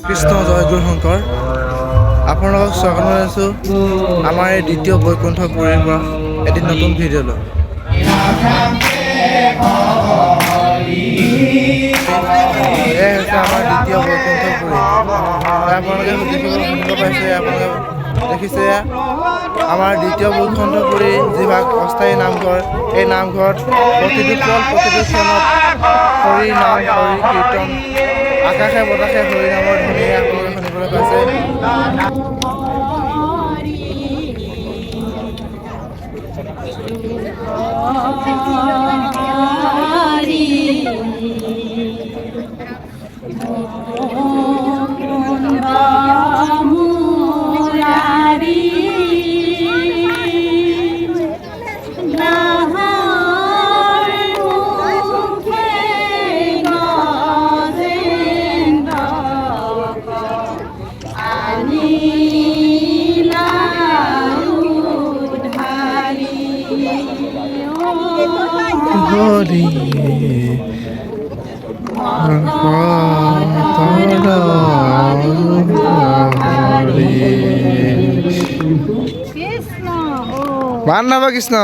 কৃষ্ণ জয় গুৰু শংকৰ আপোনালোকক স্বাগত জনাইছোঁ আমাৰ এই দ্বিতীয় বৈকুণ্ঠপুৰীৰ পৰা এটি নতুন ভিডিঅ'লৈ। এয়াই হৈছে আমাৰ দ্বিতীয় বৈকুণ্ঠপুৰী। আপোনালোকে শুনিব পাইছে, আপোনালোকে দেখিছে আমাৰ দ্বিতীয় বৈকুণ্ঠপুৰী যিভাগ অস্থায়ী নামঘৰ, এই নামঘৰত প্ৰতিটো পল প্ৰতিটো ক্ষণত হৰি নাম হৰি কীৰ্তন আকাশে বতাশে হৰি নামৰ ধ্বনি আপোনালোকে শুনিবলৈ পাইছে। মান নামা কৃষ্ণ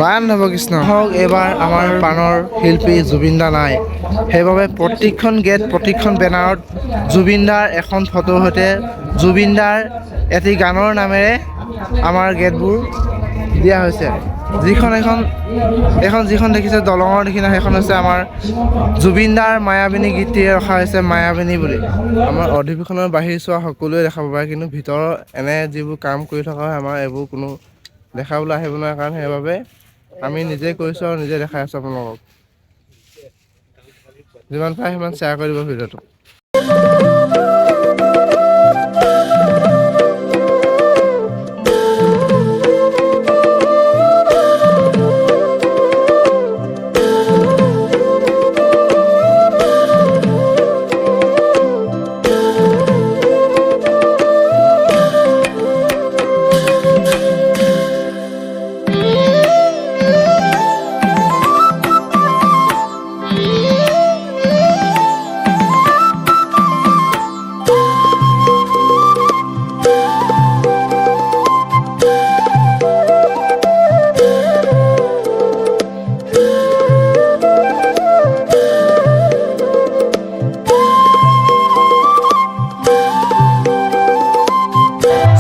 মান নৱ কৃষ্ণ হওক। এইবাৰ আমাৰ প্ৰাণৰ শিল্পী জুবিন দা নাই, সেইবাবে প্ৰত্যেকখন গেট প্ৰতিখন বেনাৰত জুবিন দাৰ এখন ফটোৰ সৈতে জুবিন দাৰ এটি গানৰ নামেৰে আমাৰ গেটবোৰ দিয়া হৈছে। যিখন দেখিছে দলঙৰ নিচিনা, সেইখন হৈছে আমাৰ জুবিন দাৰ মায়াবিনী গীতটিৰে ৰখা হৈছে মায়াবিনী বুলি। আমাৰ অধিৱেশনৰ বাহিৰ চোৱা সকলোৱে দেখাব পাৰে, কিন্তু ভিতৰৰ এনে যিবোৰ কাম কৰি থকা হয় আমাৰ এইবোৰ কোনো দেখাবলৈ আহিব নোৱাৰে, কাৰণ সেইবাবে আমি নিজে কৰিছোঁ আৰু নিজে দেখাই আছোঁ আপোনালোকক। যিমান পাৰে সিমান শ্বেয়াৰ কৰি দিব ভিডিঅ'টো।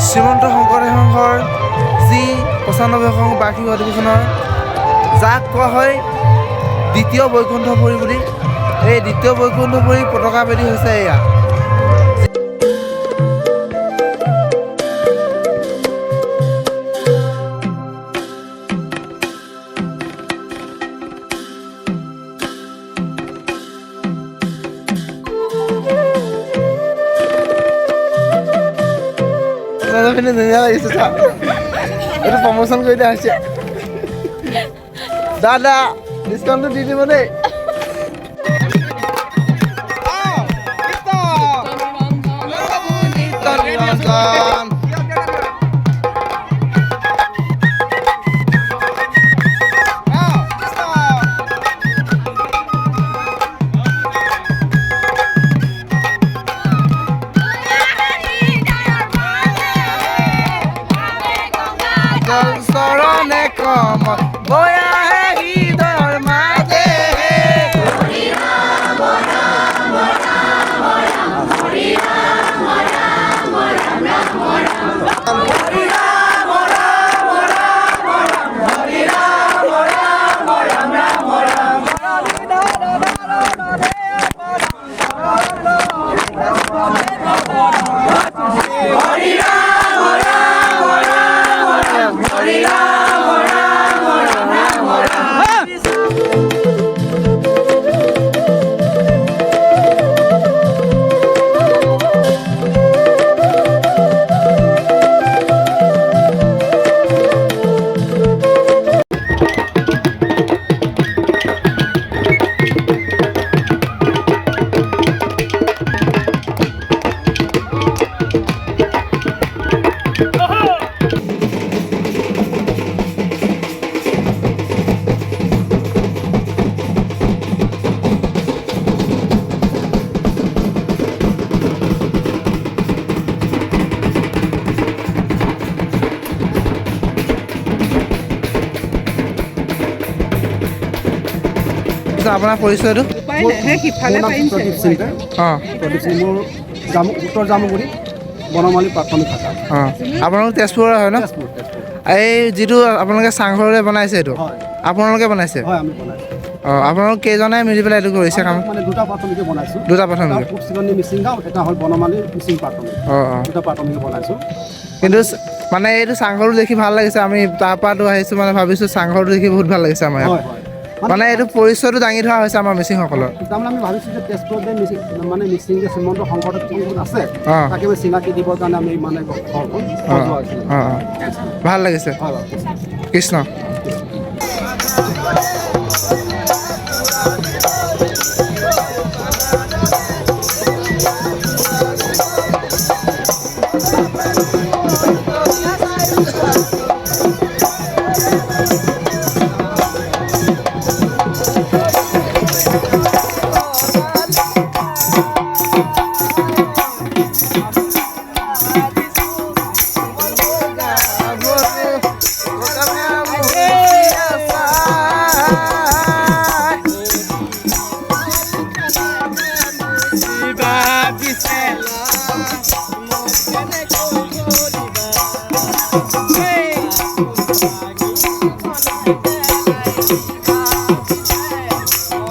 শ্ৰীমন্ত শংকৰদেৱ সংঘৰ যি ৯৫সংখ্যক বাৰ্ষিক অধিৱেশনৰ যাক কোৱা হয় দ্বিতীয় বৈকুণ্ঠপুৰী বুলি, এই দ্বিতীয় বৈকুণ্ঠপুৰী পতাকা বেদী হৈছে এয়া। ধুনীয়া লাগিছে চা, এইটো প্ৰমোচন কৰি দিয়া হৈছে। দাদা ডিছকাউণ্টটো দি দিব দেই। কওকচোন আপোনাৰ পৰিচয়টো। মোৰ নাম প্ৰদীপ সিং দে। অঁ প্ৰদীপ সিং মোৰ উত্তৰ জামুগুৰি বনমালী প্ৰাথমিক শাখা। অঁ আপোনালোক তেজপুৰৰ হয় ন? তেজপুৰ তেজপুৰ। এই যিটো আপোনালোকে চাংঘৰলৈ বনাইছে এইটো হয় আপোনালোকে বনাইছে? হয় আমি বনাইছোঁ। অঁ আপোনালোক কেইজনে মিলি পেলাই এইটো কৰিছে কাম? মানে দুটা প্ৰাথমিকে বনাইছোঁ। দুটা প্ৰাথমিক। এটা পূবচিলনী মিচিং গাঁও, এটা হ'ল বনমালী মিচিং প্ৰাথমিক। অঁ অঁ দুটা প্ৰাথমিকে বনাইছোঁ। কিন্তু মানে এইটো চাংঘৰটো দেখি ভাল লাগিছে। আমি তাৰপৰাতো আহিছোঁ মানে ভাবিছোঁ চাংঘৰটো দেখি বহুত ভাল লাগিছে আমাৰ ইয়াত। হয় হয় মানে এইটো পৰিচয়টো দাঙি ধৰা হৈছে আমাৰ মিচিংসকলৰ। তাৰমানে আমি ভাবিছোঁ যে তেজপুৰত যে মিচিং যে শ্ৰীমন্ত শংকৰদেৱ যোনখন আছে অঁ তাকে আমি চিনাকি দিবৰ কাৰণে আমি মানে ঘৰখন অঁ সজোৱা হৈছিল। অঁ অঁ ভাল লাগিছে। হয় হয়। কৃষ্ণ।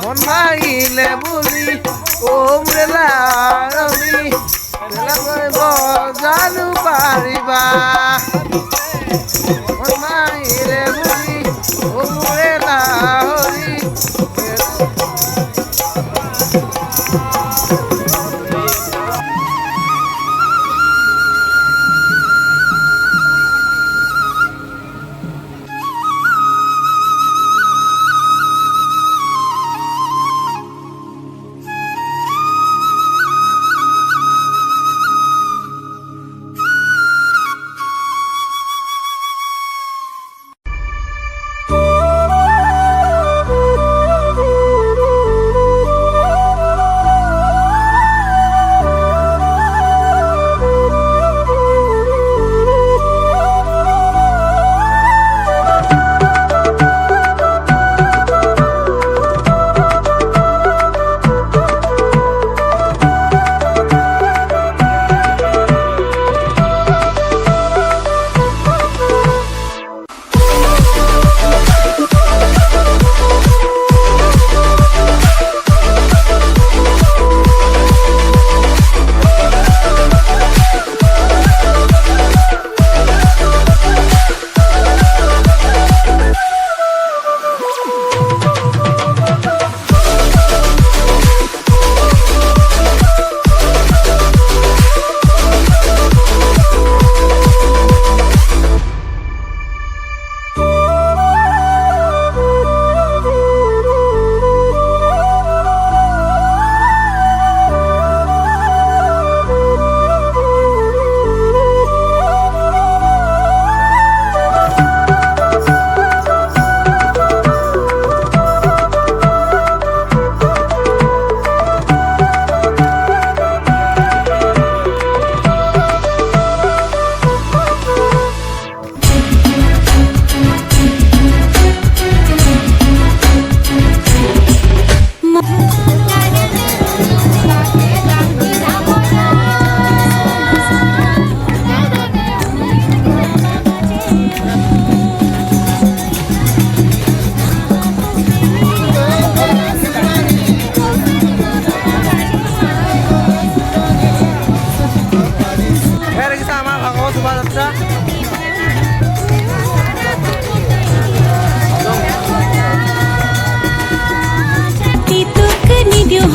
মন ভাঙিলে বুলি ওমৰেলা ৰবি জানো পাৰিবা। মন ভাঙিলে বুলি ওমৰেলা হৰি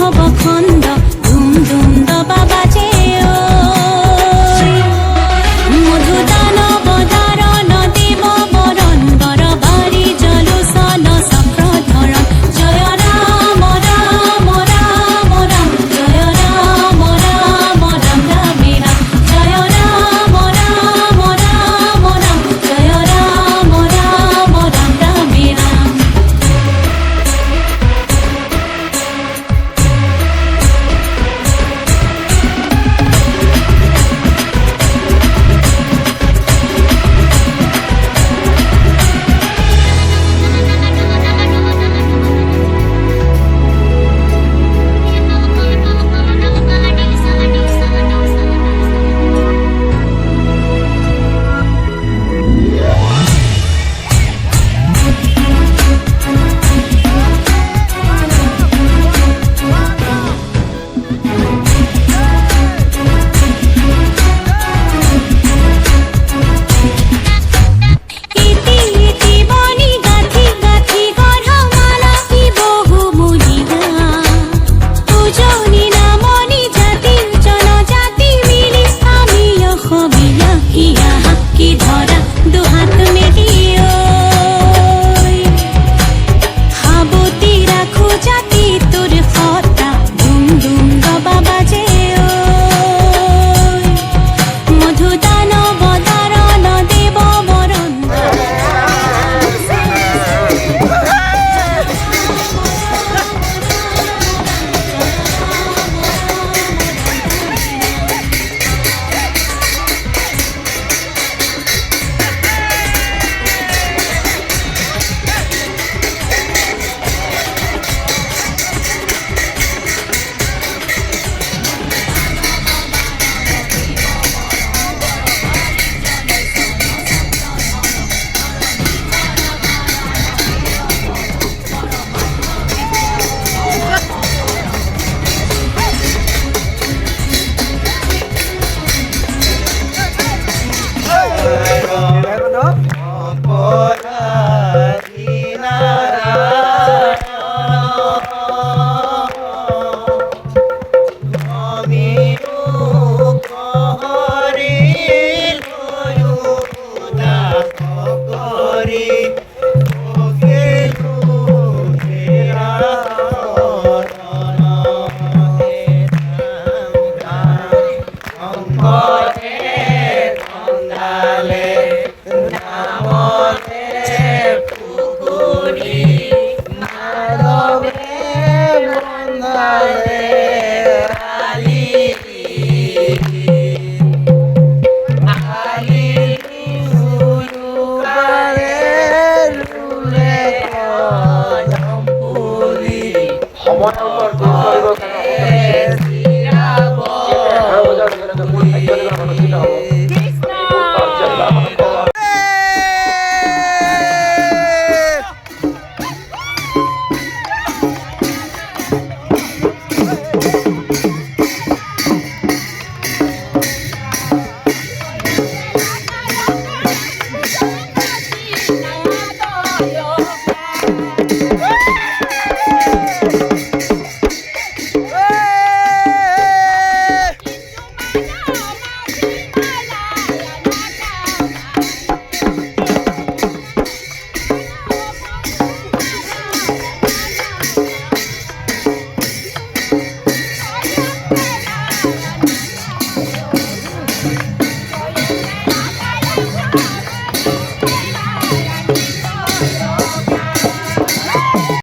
হব খন্দ ধুম ধুম দবা বাজে মধুদান বধারণ দেব বরণ বর বারি জলুসন চক্র ধরণ জয় রাম রাম রাম রাম জয় রাম রাম রাম রামে রাম জয় রাম রাম রাম রাম জয় রাম রাম রাম রামে রাম। সময়ৰ ওপৰত গুৰুত্ব দিব